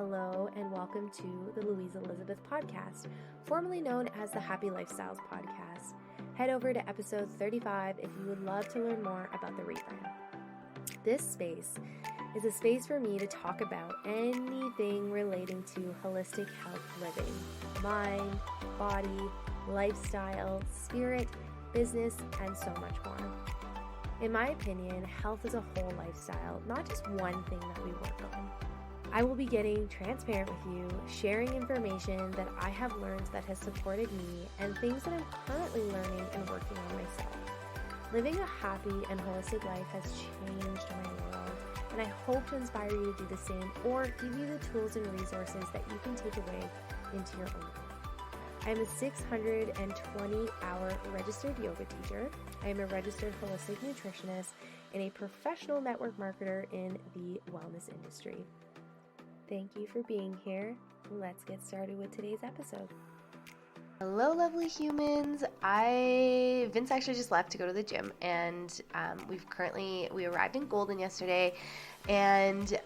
Hello, and welcome to the Louise Elizabeth Podcast, formerly known as the Happy Lifestyles Podcast. Head over to episode 35 if you would love to learn more about the rebrand. This space is a space for me to talk about anything relating to holistic health living, mind, body, lifestyle, spirit, business, and so much more. In my opinion, health is a whole lifestyle, not just one thing that we work on. I will be getting transparent with you, sharing information that I have learned that has supported me and things that I'm currently learning and working on myself. Living a happy and holistic life has changed my world, and I hope to inspire you to do the same or give you the tools and resources that you can take away into your own life. I am a 620-hour registered yoga teacher. I am a registered holistic nutritionist and a professional network marketer in the wellness industry. Thank you for being here. Let's get started with today's episode. Hello, lovely humans. Vince actually just left to go to the gym, and we arrived in Golden yesterday, and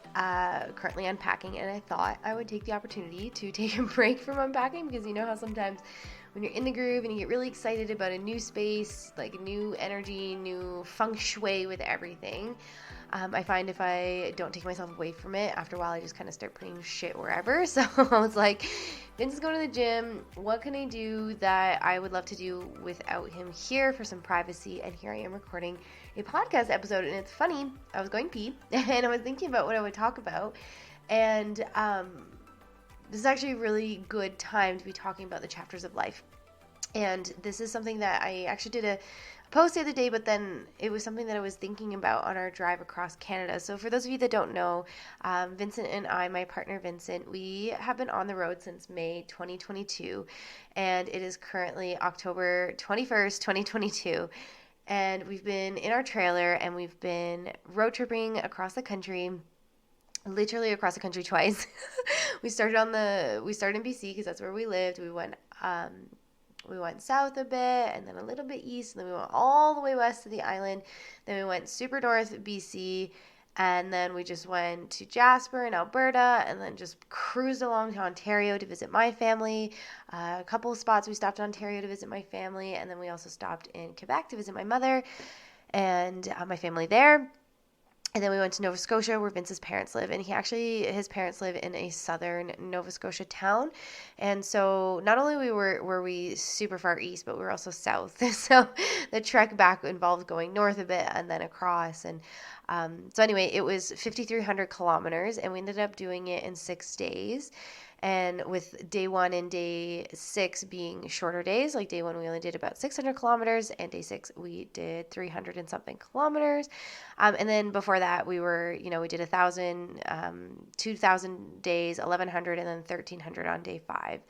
currently unpacking. And I thought I would take the opportunity to take a break from unpacking, because you know how sometimes when you're in the groove and you get really excited about a new space, like new energy, new feng shui with everything. I find if I don't take myself away from it, after a while I just kind of start putting shit wherever. So I was like, Vince is going to the gym. What can I do that I would love to do without him here for some privacy? And here I am recording a podcast episode. And it's funny, I was going pee and I was thinking about what I would talk about. And this is actually a really good time to be talking about the chapters of life. And this is something that I actually did a post the other day, but then it was something that I was thinking about on our drive across Canada. So for those of you that don't know, Vincent and I, my partner Vincent, we have been on the road since May 2022, and it is currently October 21st, 2022. And we've been in our trailer and we've been road tripping across the country. Literally across the country twice. We started in BC because that's where we lived. We went south a bit and then a little bit east, and then we went all the way west to the island. Then we went super north BC, and then we just went to Jasper in Alberta, and then just cruised along to Ontario to visit my family. A couple of spots we stopped in Ontario to visit my family, and then we also stopped in Quebec to visit my mother and my family there. And then we went to Nova Scotia, where Vince's parents live. And his parents live in a southern Nova Scotia town. And so not only were we super far east, but we were also south. So the trek back involved going north a bit and then across. And so anyway, it was 5,300 kilometers, and we ended up doing it in 6 days. And with day 1 and day 6 being shorter days, like day 1 we only did about 600 kilometers, and day 6 we did 300 and something kilometers. And then before that we did 1,000, 2,000 days, 1,100, and then 1,300 on day 5.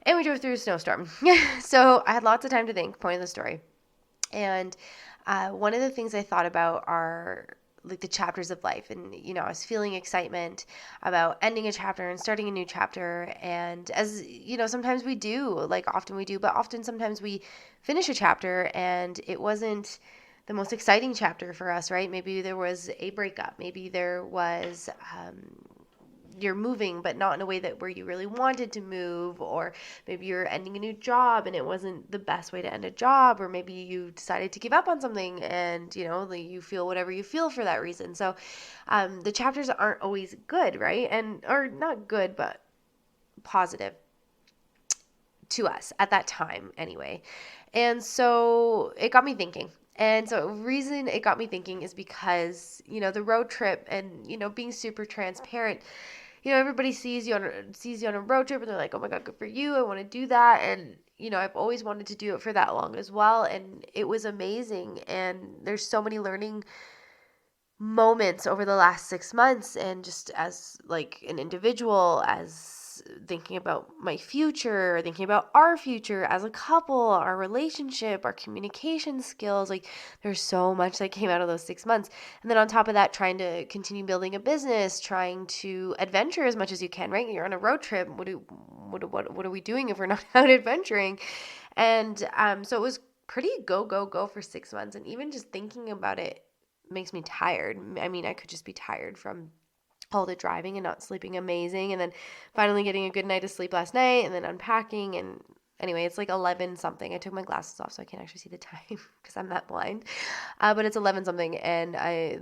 And we drove through a snowstorm. So I had lots of time to think, point of the story. And one of the things I thought about are like the chapters of life. And, I was feeling excitement about ending a chapter and starting a new chapter. And as, sometimes we do, like often we do, but often sometimes we finish a chapter and it wasn't the most exciting chapter for us, right? Maybe there was a breakup. Maybe there was, you're moving, but not in a way that where you really wanted to move, or maybe you're ending a new job and it wasn't the best way to end a job, or maybe you decided to give up on something and, you feel whatever you feel for that reason. So the chapters aren't always good, right? Or not good, but positive to us at that time anyway. And so it got me thinking. And so the reason it got me thinking is because, the road trip and, being super transparent, everybody sees you on a road trip and they're like, oh my God, good for you. I want to do that. And, I've always wanted to do it for that long as well. And it was amazing. And there's so many learning moments over the last 6 months. And just as like an individual, as thinking about my future, thinking about our future as a couple, our relationship, our communication skills, like there's so much that came out of those 6 months. And then on top of that, trying to continue building a business, trying to adventure as much as you can, right? You're on a road trip. What are we doing if we're not out adventuring? And so it was pretty go for 6 months. And even just thinking about it makes me tired. I mean, I could just be tired from all the driving and not sleeping amazing, and then finally getting a good night of sleep last night, and then unpacking. And anyway, it's like 11 something. I took my glasses off so I can't actually see the time because I'm that blind. But it's 11 something, and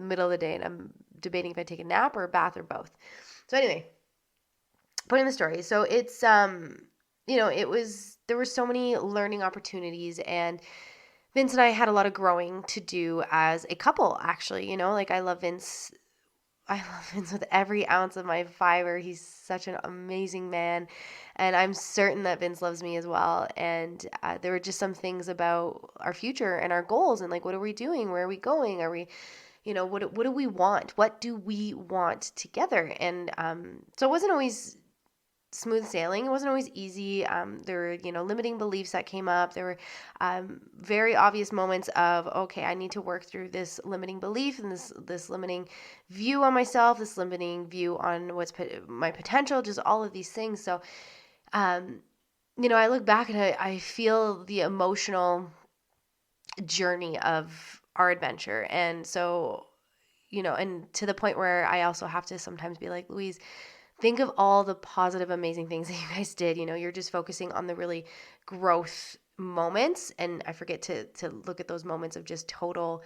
middle of the day, and I'm debating if I take a nap or a bath or both. So anyway, point in the story. So it's there were so many learning opportunities, and Vince and I had a lot of growing to do as a couple, actually. Like I love Vince with every ounce of my fiber. He's such an amazing man, and I'm certain that Vince loves me as well. And there were just some things about our future and our goals, and like, what are we doing? Where are we going? Are we, what do we want? What do we want together? And so it wasn't always smooth sailing. It wasn't always easy. There were, limiting beliefs that came up. There were very obvious moments of, okay, I need to work through this limiting belief and this limiting view on myself, this limiting view on what's my potential, just all of these things. So, I look back and I feel the emotional journey of our adventure. And so, and to the point where I also have to sometimes be like, Louise, think of all the positive, amazing things that you guys did. You're just focusing on the really growth moments. And I forget to look at those moments of just total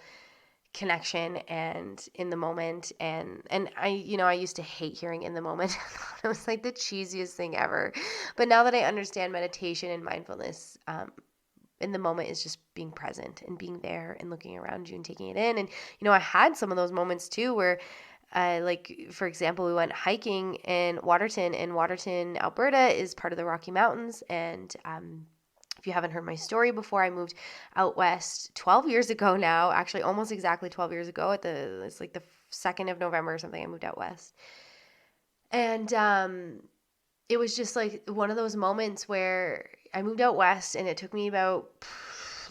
connection and in the moment. And I used to hate hearing in the moment. It was like the cheesiest thing ever. But now that I understand meditation and mindfulness, in the moment is just being present and being there and looking around you and taking it in. And, I had some of those moments too where like, for example, we went hiking in Waterton, and Waterton, Alberta is part of the Rocky Mountains. And if you haven't heard my story before, I moved out west 12 years ago now, actually almost exactly 12 years ago. It's like the 2nd of November or something, I moved out west. And it was just like one of those moments where I moved out west, and it took me about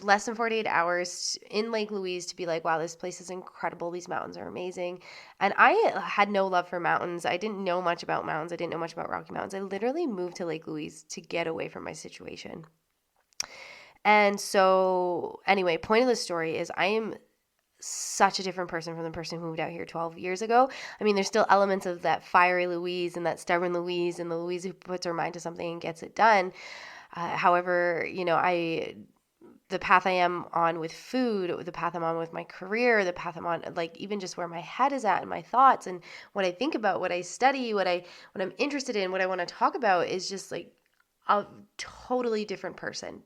less than 48 hours in Lake Louise to be like, wow, this place is incredible. These mountains are amazing. And I had no love for mountains. I didn't know much about mountains. I didn't know much about Rocky Mountains. I literally moved to Lake Louise to get away from my situation. And so anyway, point of the story is I am such a different person from the person who moved out here 12 years ago. I mean, there's still elements of that fiery Louise and that stubborn Louise and the Louise who puts her mind to something and gets it done. However, the path I am on with food, the path I'm on with my career, the path I'm on, like even just where my head is at and my thoughts and what I think about, what I study, what I'm interested in, what I want to talk about is just like a totally different person.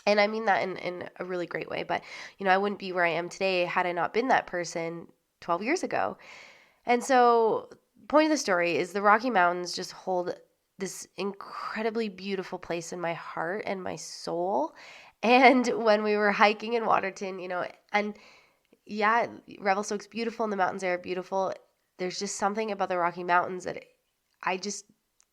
And I mean that in a really great way. But, I wouldn't be where I am today had I not been that person 12 years ago. And so point of the story is the Rocky Mountains just hold this incredibly beautiful place in my heart and my soul. And when we were hiking in Waterton, and yeah, Revelstoke's beautiful and the mountains there are beautiful. There's just something about the Rocky Mountains that I just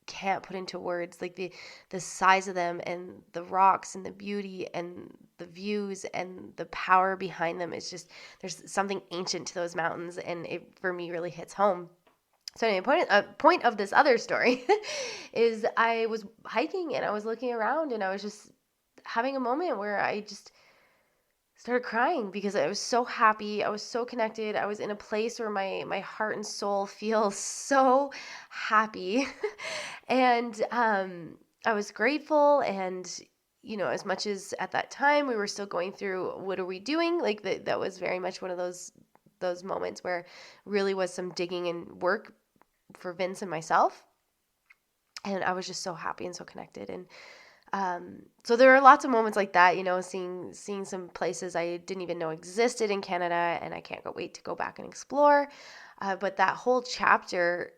can't put into words, like the size of them and the rocks and the beauty and the views and the power behind them. It's just, there's something ancient to those mountains, and it for me really hits home. So anyway, point of this other story is I was hiking and I was looking around and I was just having a moment where I just started crying because I was so happy. I was so connected. I was in a place where my heart and soul feel so happy. And I was grateful. And, as much as at that time we were still going through, what are we doing? Like that was very much one of those moments where really was some digging and work for Vince and myself. And I was just so happy and so connected. And so there are lots of moments like that, seeing some places I didn't even know existed in Canada, and I can't wait to go back and explore. But that whole chapter,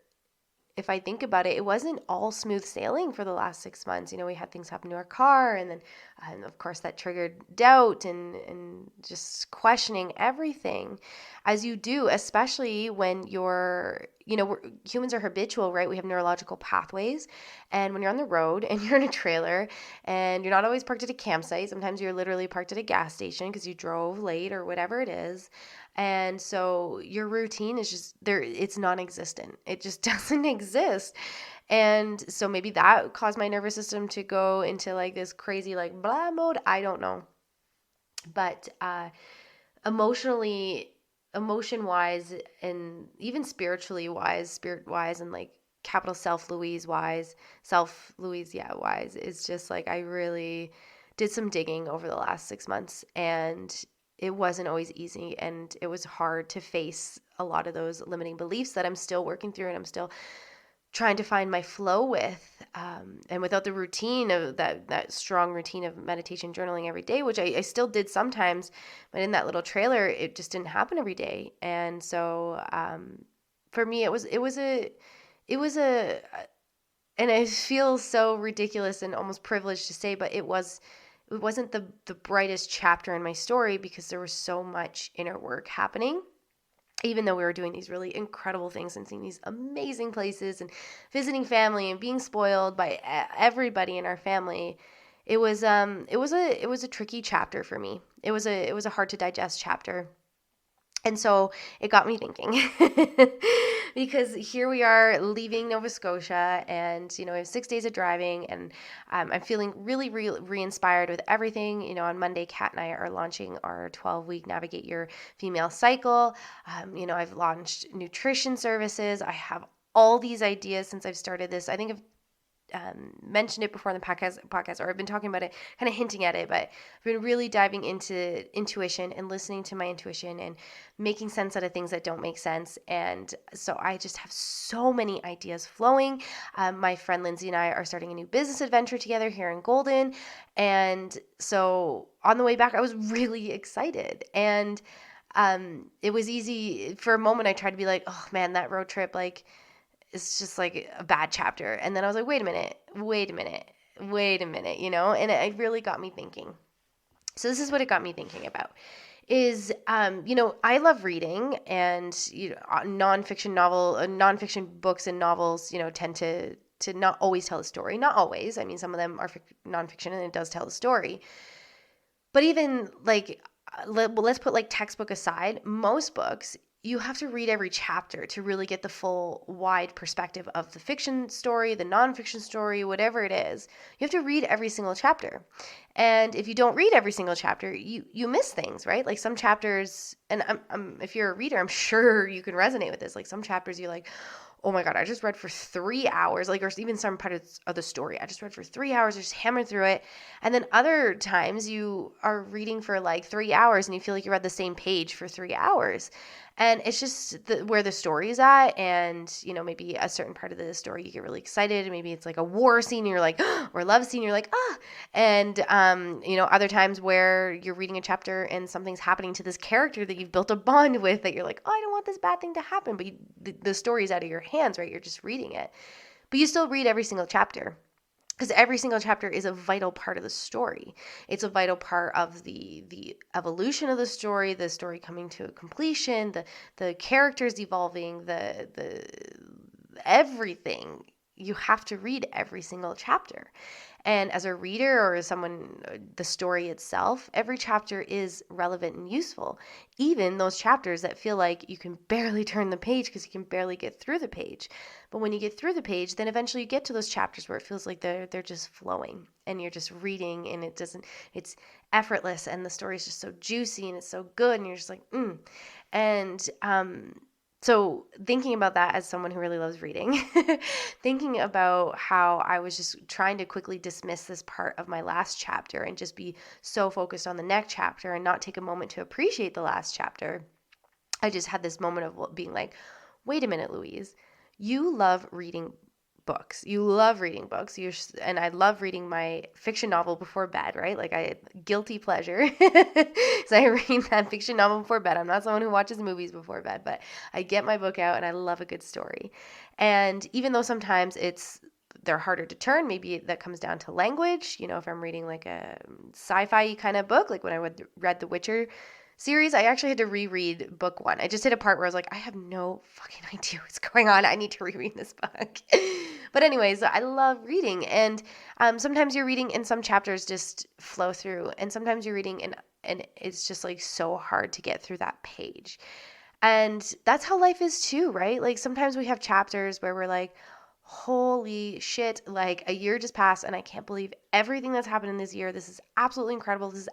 if I think about it, it wasn't all smooth sailing for the last 6 months. We had things happen to our car, and then, of course, that triggered doubt and just questioning everything, as you do, especially when humans are habitual, right? We have neurological pathways, and when you're on the road and you're in a trailer and you're not always parked at a campsite, sometimes you're literally parked at a gas station because you drove late or whatever it is. And so your routine is just there. It's non-existent. It just doesn't exist. And so maybe that caused my nervous system to go into like this crazy, like blah mode. I don't know. But emotionally, emotion wise and even spiritually wise, spirit wise, and like capital self Louise wise, wise, is just like I really did some digging over the last 6 months, and it wasn't always easy, and it was hard to face a lot of those limiting beliefs that I'm still working through, and I'm still trying to find my flow with, and without the routine of that strong routine of meditation, journaling every day, which I still did sometimes, but in that little trailer it just didn't happen every day. And so for me it was a and I feel so ridiculous and almost privileged to say, but it wasn't the brightest chapter in my story, because there was so much inner work happening. Even though we were doing these really incredible things and seeing these amazing places and visiting family and being spoiled by everybody in our family, it was a tricky chapter for me. It was a hard to digest chapter. And so it got me thinking, because here we are leaving Nova Scotia, and, I have 6 days of driving, and I'm feeling really, really re-inspired with everything. On Monday, Kat and I are launching our 12-week Navigate Your Female Cycle. I've launched nutrition services. I have all these ideas since I've started this. I think I've mentioned it before in the podcast, or I've been talking about it, kind of hinting at it, but I've been really diving into intuition and listening to my intuition and making sense out of things that don't make sense. And so I just have so many ideas flowing. My friend Lindsay and I are starting a new business adventure together here in Golden. And so on the way back, I was really excited. And it was easy. For a moment, I tried to be like, oh man, that road trip, like, it's just like a bad chapter. And then I was like, wait a minute, and it really got me thinking. So this is what it got me thinking about is, I love reading, and, nonfiction books and novels, tend to not always tell a story. Not always. I mean, some of them are nonfiction and it does tell the story. But even like, let's put like textbook aside, most books, you have to read every chapter to really get the full wide perspective of the fiction story, the nonfiction story, whatever it is. You have to read every single chapter. And if you don't read every single chapter, you miss things, right? Like some chapters, and if you're a reader, I'm sure you can resonate with this. Like some chapters you're like, oh my God, I just read for 3 hours, like, or even some parts of the story. I just read for 3 hours, I just hammered through it. And then other times you are reading for like 3 hours and you feel like you read the same page for 3 hours. And it's just where the story is at. And, maybe a certain part of the story you get really excited. Maybe it's like a war scene and you're like, or love scene, you're like, ah. And, other times where you're reading a chapter and something's happening to this character that you've built a bond with, that you're like, oh, I don't want this bad thing to happen. But the story's out of your hands, right? You're just reading it. But you still read every single chapter, because every single chapter is a vital part of the story. It's a vital part of the evolution of the story coming to a completion, the characters evolving, the everything. You have to read every single chapter. And as a reader or as someone, the story itself, every chapter is relevant and useful. Even those chapters that feel like you can barely turn the page because you can barely get through the page. But when you get through the page, then eventually you get to those chapters where it feels like they're just flowing and you're just reading, and it's effortless, and the story is just so juicy and it's so good, and you're just like, And so thinking about that as someone who really loves reading, thinking about how I was just trying to quickly dismiss this part of my last chapter and just be so focused on the next chapter and not take a moment to appreciate the last chapter, I just had this moment of being like, wait a minute, Louise, you love reading books. You love reading books. And I love reading my fiction novel before bed, right? Like, guilty pleasure. So I read that fiction novel before bed. I'm not someone who watches movies before bed, but I get my book out and I love a good story. And even though sometimes they're harder to turn, maybe that comes down to language. If I'm reading like a sci-fi kind of book, like when I read The Witcher series, I actually had to reread book 1. I just hit a part where I was like, I have no fucking idea what's going on. I need to reread this book. But anyways, I love reading. And sometimes you're reading and some chapters just flow through. And sometimes you're reading and it's just like so hard to get through that page. And that's how life is too, right? Like sometimes we have chapters where we're like, holy shit, like a year just passed and I can't believe everything that's happened in this year. This is absolutely incredible. This is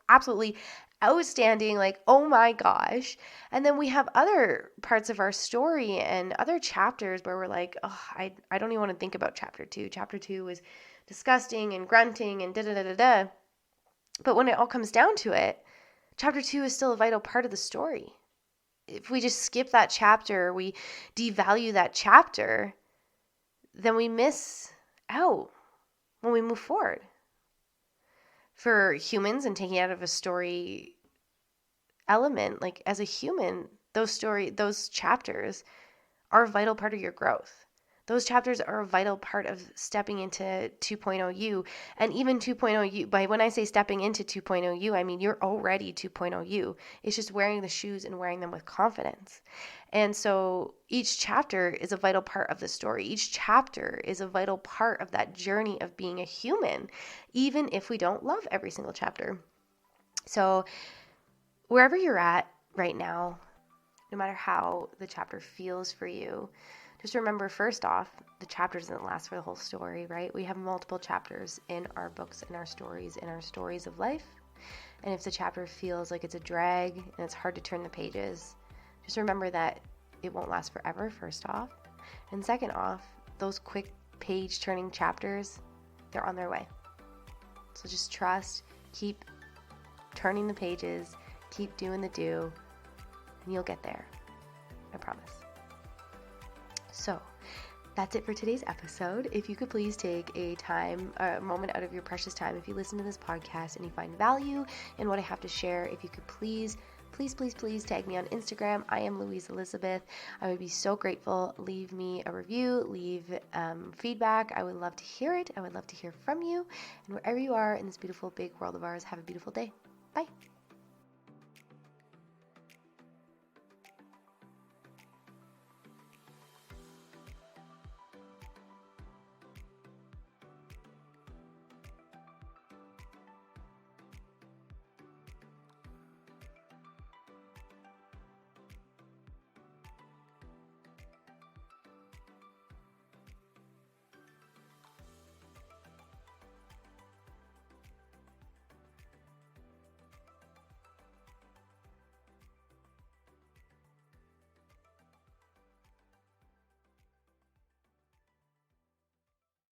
absolutely outstanding, like, oh my gosh. And then we have other parts of our story and other chapters where we're like, oh, I don't even want to think about chapter 2. Chapter 2 was disgusting and grunting and da da da da da. But when it all comes down to it, chapter 2 is still a vital part of the story. If we just skip that chapter, we devalue that chapter, then we miss out when we move forward. For humans, and taking out of a story element, like as a human, those chapters are a vital part of your growth. Those chapters are a vital part of stepping into 2.0 you. And even 2.0 you, by when I say stepping into 2.0 you, I mean you're already 2.0 you. It's just wearing the shoes and wearing them with confidence. And so each chapter is a vital part of the story. Each chapter is a vital part of that journey of being a human, even if we don't love every single chapter. So wherever you're at right now, no matter how the chapter feels for you, just remember, first off, the chapter doesn't last for the whole story, right? We have multiple chapters in our books, in our stories of life. And if the chapter feels like it's a drag and it's hard to turn the pages, just remember that it won't last forever, first off. And second off, those quick page-turning chapters, they're on their way. So just trust, keep turning the pages, keep doing the do, and you'll get there. I promise. So that's it for today's episode. If you could please take a moment out of your precious time, if you listen to this podcast and you find value in what I have to share, if you could please tag me on Instagram. I am Louise Elizabeth. I would be so grateful. Leave me a review, leave feedback. I would love to hear it. I would love to hear from you. And wherever you are in this beautiful big world of ours, have a beautiful day. Bye.